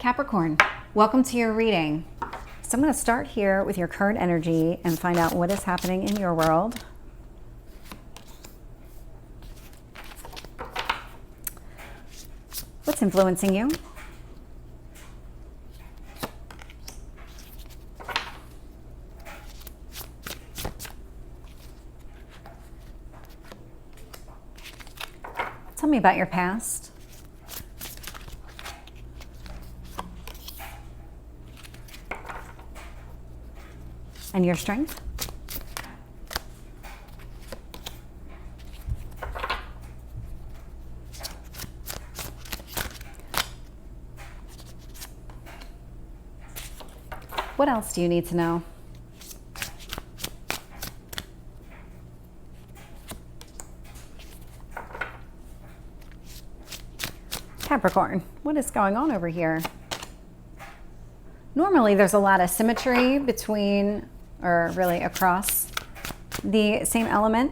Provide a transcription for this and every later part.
Capricorn, welcome to your reading. So I'm going to start here with your current energy and find out what is happening in your world. What's influencing you? Tell me about your past. And your strength. What else do you need to know? Capricorn, what is going on over here? Normally there's a lot of symmetry between, or really across, the same element.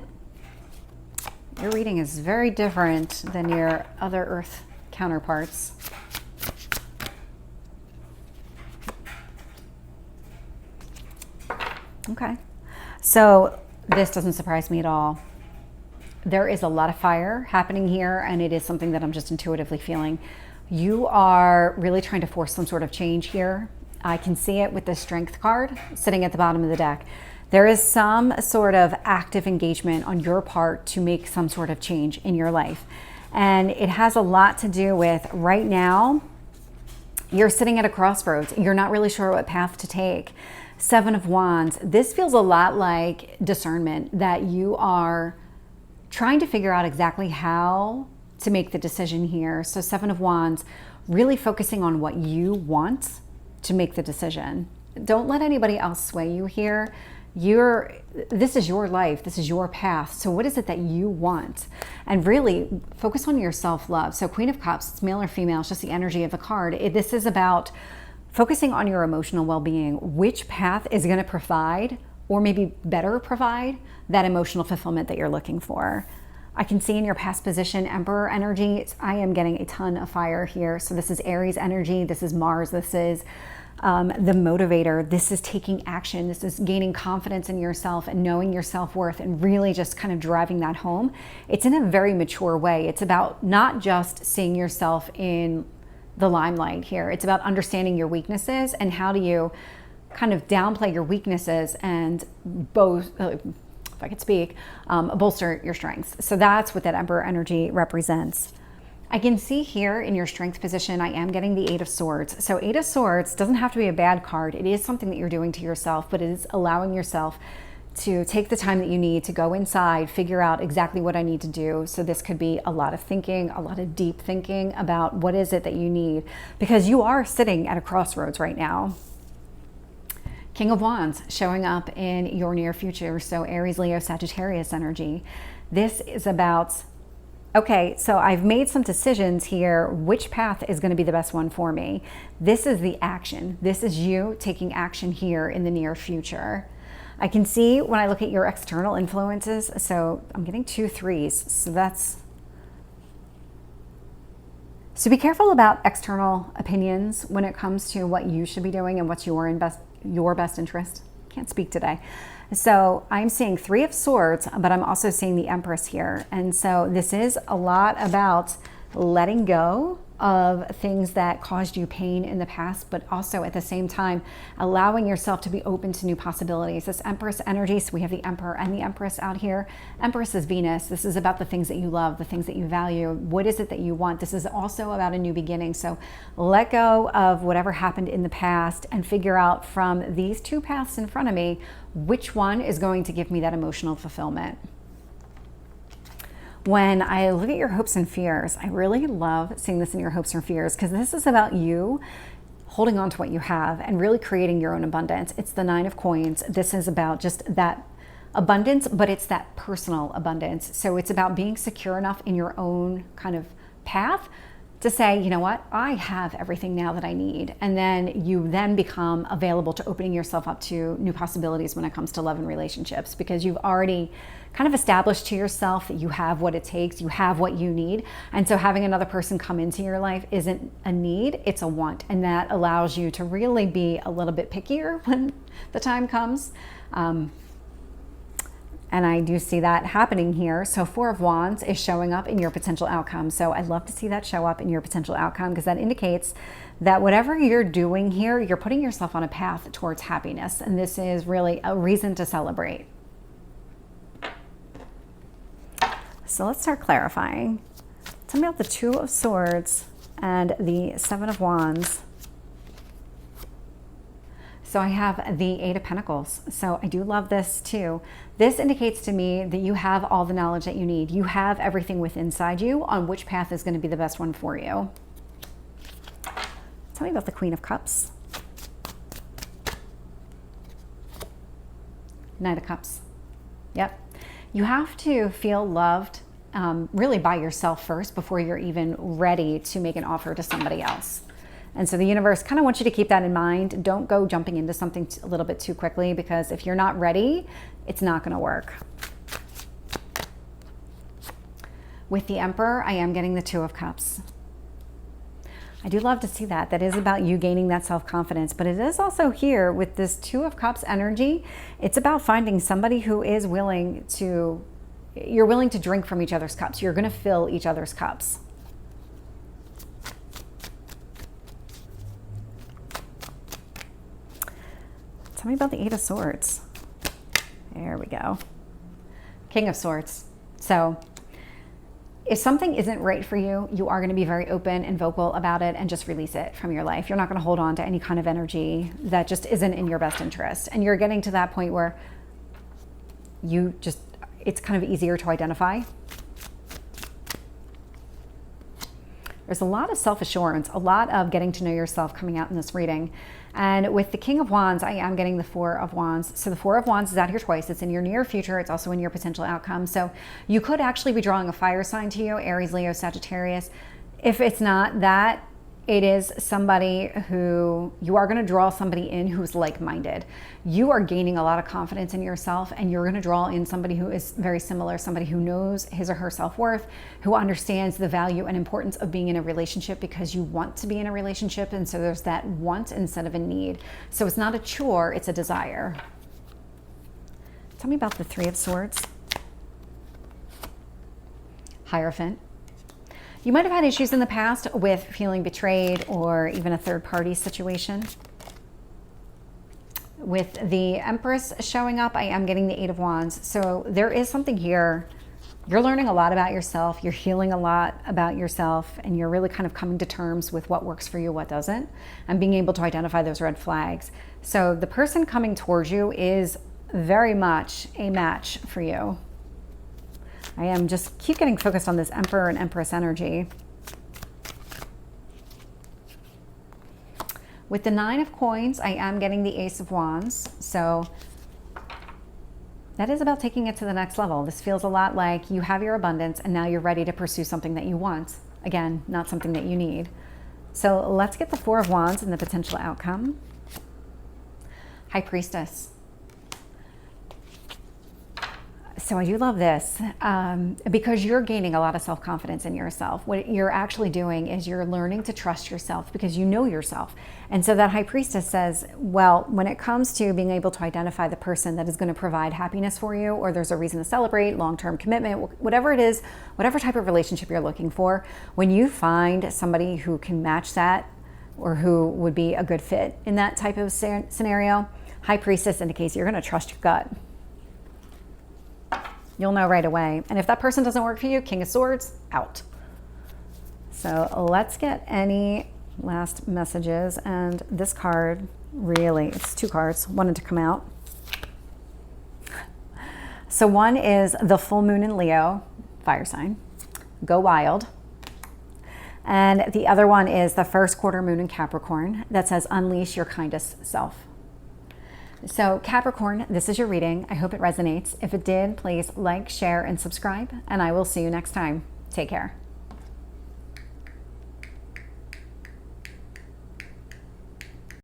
Your reading is very different than your other Earth counterparts. Okay, so this doesn't surprise me at all. There is a lot of fire happening here, and it is something that I'm just intuitively feeling. You are really trying to force some sort of change here. I can see it with the Strength card sitting at the bottom of the deck. There is some sort of active engagement on your part to make some sort of change in your life. And it has a lot to do with right now, you're sitting at a crossroads. You're not really sure what path to take. Seven of Wands. This feels a lot like discernment, that you are trying to figure out exactly how to make the decision here. So Seven of Wands, really focusing on what you want to make the decision. Don't let anybody else sway you here. This is your life. This is your path. So what is it that you want? And really focus on your self-love. So Queen of Cups, it's male or female, it's just the energy of the card. This is about focusing on your emotional well-being. Which path is going to provide, or maybe better provide, that emotional fulfillment that you're looking for. I can see in your past position, Emperor energy, I am getting a ton of fire here. So this is Aries energy, this is Mars, this is the motivator, this is taking action, this is gaining confidence in yourself and knowing your self-worth and really just kind of driving that home. It's in a very mature way. It's about not just seeing yourself in the limelight here. It's about understanding your weaknesses and how do you kind of downplay your weaknesses and both, if I could speak, bolster your strengths. So that's what that Emperor energy represents. I can see here in your strength position, I am getting the Eight of Swords. So Eight of Swords doesn't have to be a bad card. It is something that you're doing to yourself, but it is allowing yourself to take the time that you need to go inside, figure out exactly what I need to do. So this could be a lot of thinking, a lot of deep thinking about what is it that you need, because you are sitting at a crossroads right now. King of Wands showing up in your near future. So Aries, Leo, Sagittarius energy. This is about, okay, so I've made some decisions here. Which path is going to be the best one for me? This is the action. This is you taking action here in the near future. I can see when I look at your external influences, so I'm getting 2 3s. So be careful about external opinions when it comes to what you should be doing and what's your best interest. Can't speak today. So I'm seeing 3 of Swords, but I'm also seeing the Empress here. And so this is a lot about letting go of things that caused you pain in the past, but also at the same time, allowing yourself to be open to new possibilities. This Empress energy, so we have the Emperor and the Empress out here. Empress is Venus. This is about the things that you love, the things that you value. What is it that you want? This is also about a new beginning. So let go of whatever happened in the past and figure out from these 2 paths in front of me, which one is going to give me that emotional fulfillment. When I look at your hopes and fears, I really love seeing this in your hopes and fears, because this is about you holding on to what you have and really creating your own abundance. It's the 9 of Coins. This is about just that abundance, but it's that personal abundance. So it's about being secure enough in your own kind of path to say, you know what, I have everything now that I need. And then you then become available to opening yourself up to new possibilities when it comes to love and relationships, because you've already kind of established to yourself that you have what it takes, you have what you need. And so having another person come into your life isn't a need, it's a want. And that allows you to really be a little bit pickier when the time comes. And I do see that happening here. So Four of Wands is showing up in your potential outcome. So I'd love to see that show up in your potential outcome, because that indicates that whatever you're doing here, you're putting yourself on a path towards happiness. And this is really a reason to celebrate. So let's start clarifying. Tell me about the Two of Swords and the Seven of Wands. So I have the Eight of Pentacles. So I do love this too. This indicates to me that you have all the knowledge that you need. You have everything within inside you on which path is going to be the best one for you. Tell me about the Queen of Cups. Knight of Cups. Yep. You have to feel loved really by yourself first before you're even ready to make an offer to somebody else. And so the universe kind of wants you to keep that in mind. Don't go jumping into something a little bit too quickly, because if you're not ready, it's not going to work. With the Emperor, I am getting the Two of Cups. I do love to see that. That is about you gaining that self-confidence, but it is also here with this Two of Cups energy. It's about finding somebody who is willing to, you're willing to drink from each other's cups. You're going to fill each other's cups. Tell me about the Eight of Swords. There we go. King of Swords. So if something isn't right for you, you are going to be very open and vocal about it and just release it from your life. You're not going to hold on to any kind of energy that just isn't in your best interest. And you're getting to that point where you just, it's kind of easier to identify. There's a lot of self-assurance, a lot of getting to know yourself coming out in this reading. And with the King of Wands, I am getting the Four of Wands. So the Four of Wands is out here twice. It's in your near future. It's also in your potential outcome. So you could actually be drawing a fire sign to you, Aries, Leo, Sagittarius. If it's not that, it is somebody who, you are going to draw somebody in who's like-minded. You are gaining a lot of confidence in yourself, and you're going to draw in somebody who is very similar, somebody who knows his or her self-worth, who understands the value and importance of being in a relationship, because you want to be in a relationship. And so there's that want instead of a need. So it's not a chore, it's a desire. Tell me about the Three of Swords. Hierophant. You might have had issues in the past with feeling betrayed or even a third-party situation. With the Empress showing up, I am getting the Eight of Wands. So there is something here. You're learning a lot about yourself. You're healing a lot about yourself, and you're really kind of coming to terms with what works for you, what doesn't, and being able to identify those red flags. So the person coming towards you is very much a match for you. I am just keep getting focused on this Emperor and Empress energy. With the Nine of Coins, I am getting the Ace of Wands. So that is about taking it to the next level. This feels a lot like you have your abundance and now you're ready to pursue something that you want. Again, not something that you need. So let's get the Four of Wands and the potential outcome. High Priestess. So I do love this because you're gaining a lot of self-confidence in yourself. What you're actually doing is you're learning to trust yourself because you know yourself. And so that High Priestess says, well, when it comes to being able to identify the person that is going to provide happiness for you, or there's a reason to celebrate, long-term commitment, whatever it is, whatever type of relationship you're looking for, when you find somebody who can match that or who would be a good fit in that type of scenario, High Priestess indicates you're going to trust your gut. You'll know right away. And if that person doesn't work for you, King of Swords, out. So let's get any last messages. And this card, really, it's two cards, wanted to come out. So one is the full moon in Leo, fire sign, go wild. And the other one is the first quarter moon in Capricorn that says unleash your kindest self. So Capricorn, this is your reading. I hope it resonates. If it did, please like, share, and subscribe, and I will see you next time. Take care.